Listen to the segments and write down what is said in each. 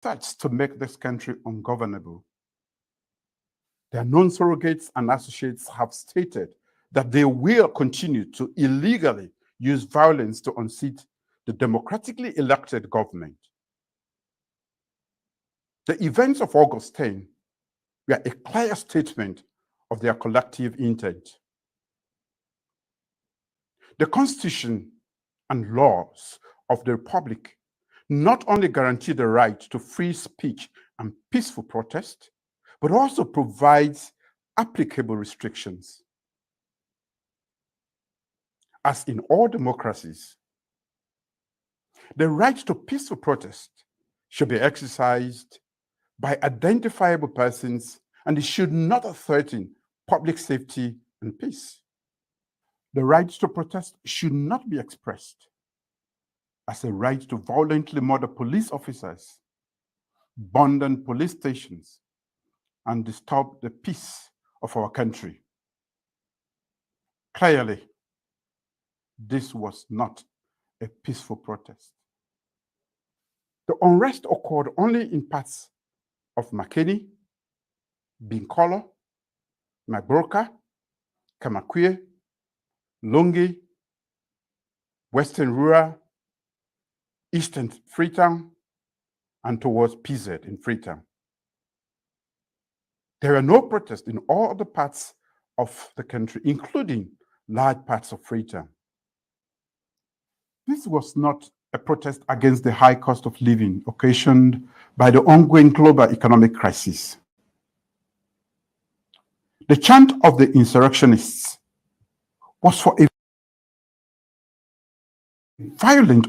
efforts to make this country ungovernable. Their known surrogates and associates have stated that they will continue to illegally use violence to unseat the democratically elected government. The events of August 10 were a clear statement of their collective intent. The Constitution and laws of the Republic not only guarantee the right to free speech and peaceful protest, but also provides applicable restrictions. As in all democracies, the right to peaceful protest should be exercised by identifiable persons, and it should not threaten public safety and peace. The right to protest should not be expressed as a right to violently murder police officers, burn down police stations, and disturb the peace of our country. Clearly, this was not a peaceful protest. The unrest occurred only in parts of Makeni, Binkolo, Magburka, Kamakwie, Lungi, Western Rural, Eastern Freetown, and towards PZ in Freetown. There were no protests in all other parts of the country, including large parts of Freetown. This was not a protest against the high cost of living occasioned by the ongoing global economic crisis. The chant of the insurrectionists was for a violent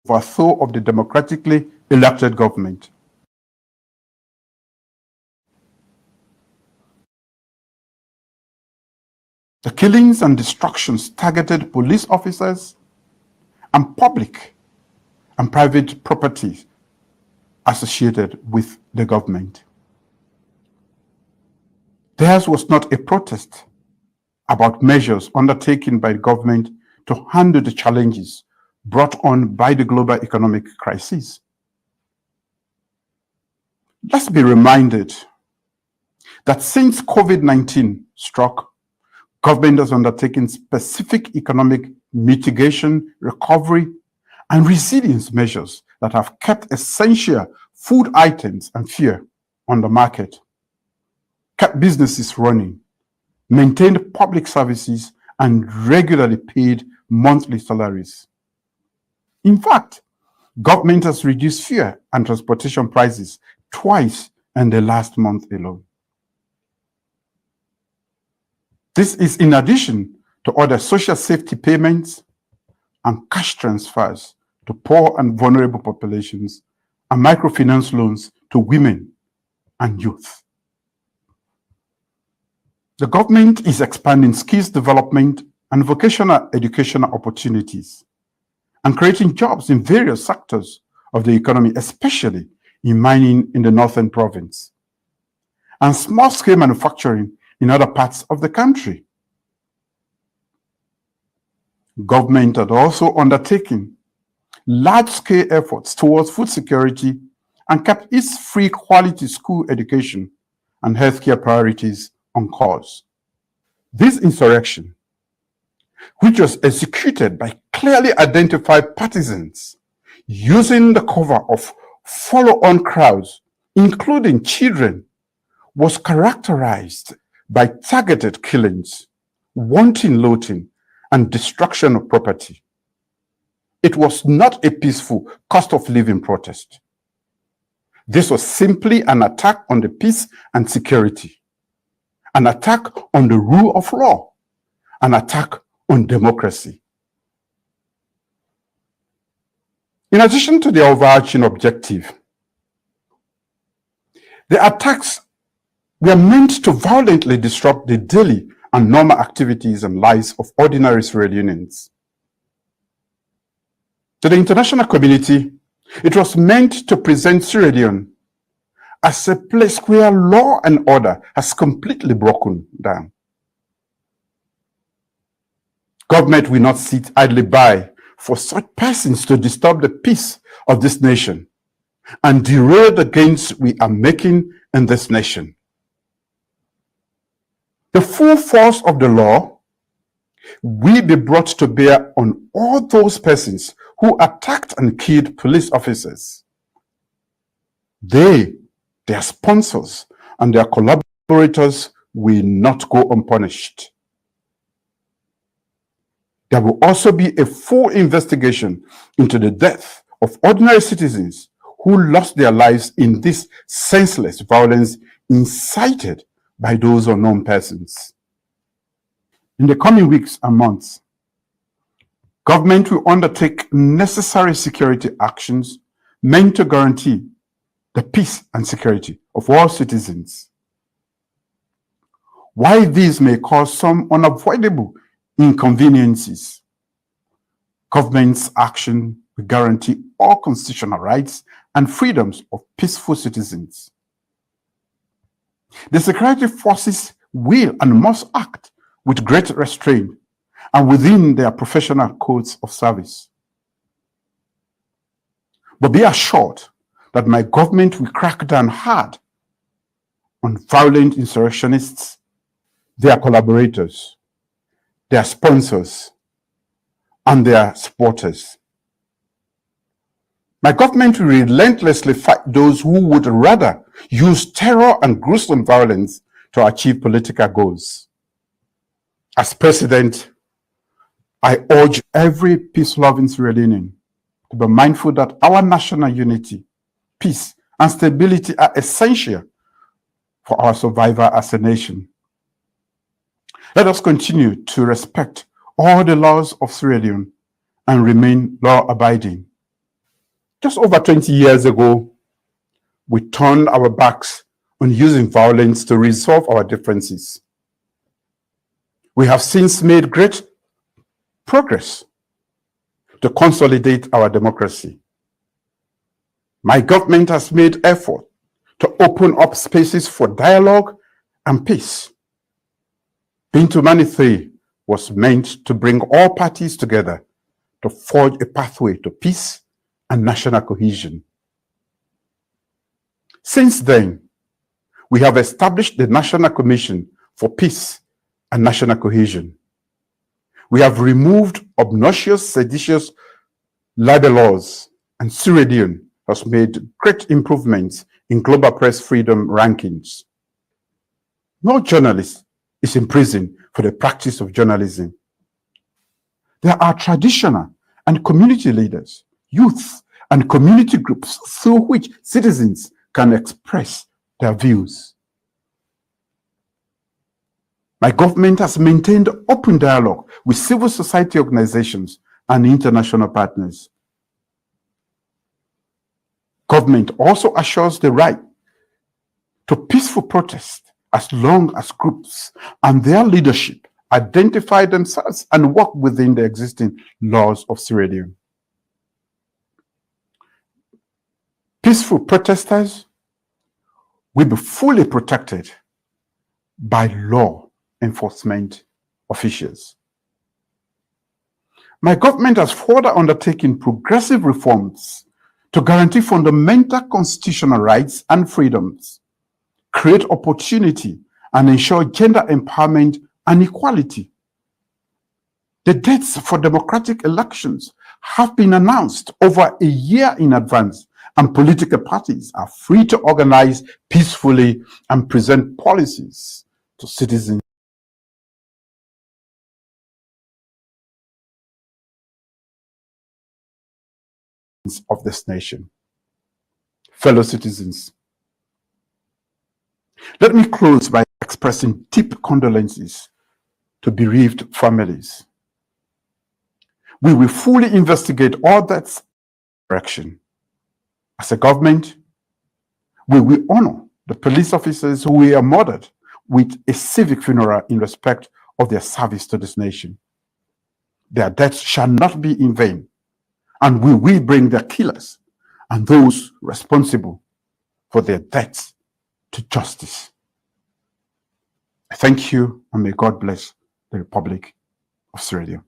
overthrow of the democratically elected government. The killings and destructions targeted police officers and public and private properties associated with the government. Theirs was not a protest about measures undertaken by the government to handle the challenges brought on by the global economic crisis. Let's be reminded that since COVID-19 struck, government has undertaken specific economic mitigation, recovery, and resilience measures that have kept essential food items and fuel on the market, kept businesses running, maintained public services, and regularly paid monthly salaries. In fact, government has reduced fuel and transportation prices twice in the last month alone. This is in addition to other social safety payments and cash transfers to poor and vulnerable populations and microfinance loans to women and youth. The government is expanding skills development and vocational educational opportunities and creating jobs in various sectors of the economy, especially in mining in the northern province, and small-scale manufacturing in other parts of the country. Government had also undertaken large-scale efforts towards food security and kept its free quality school education and healthcare priorities on course. This insurrection, which was executed by clearly identified partisans using the cover of follow-on crowds, including children, was characterized by targeted killings, wanton looting, and destruction of property. It was not a peaceful cost of living protest. This was simply an attack on the peace and security, an attack on the rule of law, an attack on democracy. In addition to the overarching objective, the attacks were meant to violently disrupt the daily and normal activities and lives of ordinary Sierra Leoneans. To the international community, it was meant to present Sierra Leone as a place where law and order has completely broken down. Government will not sit idly by for such persons to disturb the peace of this nation and derail the gains we are making in this nation. The full force of the law will be brought to bear on all those persons who attacked and killed police officers. They, their sponsors, and their collaborators will not go unpunished. There will also be a full investigation into the death of ordinary citizens who lost their lives in this senseless violence incited by those unknown persons. In the coming weeks and months, government will undertake necessary security actions meant to guarantee the peace and security of all citizens. While these may cause some unavoidable inconveniences, government's action will guarantee all constitutional rights and freedoms of peaceful citizens. The security forces will and must act with great restraint and within their professional codes of service. But be assured that my government will crack down hard on violent insurrectionists, their collaborators, their sponsors, and their supporters. My government will relentlessly fight those who would rather use terror and gruesome violence to achieve political goals. As president, I urge every peace-loving Sierra Leonean to be mindful that our national unity, peace, and stability are essential for our survival as a nation. Let us continue to respect all the laws of Sierra Leone and remain law-abiding. Just over 20 years ago, we turned our backs on using violence to resolve our differences. We have since made great progress to consolidate our democracy. My government has made effort to open up spaces for dialogue and peace. Bintu Mani 3 was meant to bring all parties together to forge a pathway to peace and national cohesion. Since then, we have established the National Commission for Peace and National Cohesion. We have removed obnoxious, seditious libel laws, and Sierra Leone has made great improvements in global press freedom rankings. No journalist is in prison for the practice of journalism. There are traditional and community leaders, youth, and community groups through which citizens can express their views. My government has maintained open dialogue with civil society organizations and international partners. Government also assures the right to peaceful protest as long as groups and their leadership identify themselves and work within the existing laws of Sierra Leone. Peaceful protesters will be fully protected by law enforcement officials. My government has further undertaken progressive reforms to guarantee fundamental constitutional rights and freedoms, create opportunity, and ensure gender empowerment and equality. The dates for democratic elections have been announced over a year in advance, and political parties are free to organize peacefully and present policies to citizens of this nation. Fellow citizens, let me close by expressing deep condolences to bereaved families. We will fully investigate all that's direction. As a government, we will honor the police officers who were murdered with a civic funeral in respect of their service to this nation. Their deaths shall not be in vain, and we will bring their killers and those responsible for their deaths to justice. I thank you, and may God bless the Republic of Sierra Leone.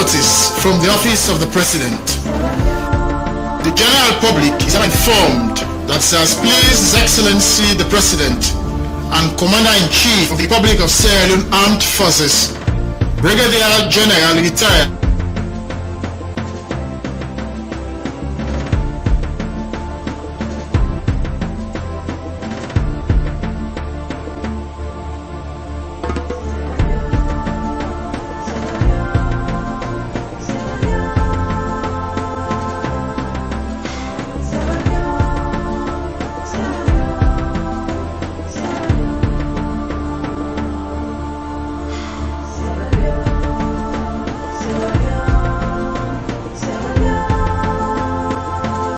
Notice from the office of the President. The general public is now informed that it has placed His Excellency the President and Commander-in-Chief of the Republic of Sierra Leone Armed Forces, Brigadier General Retired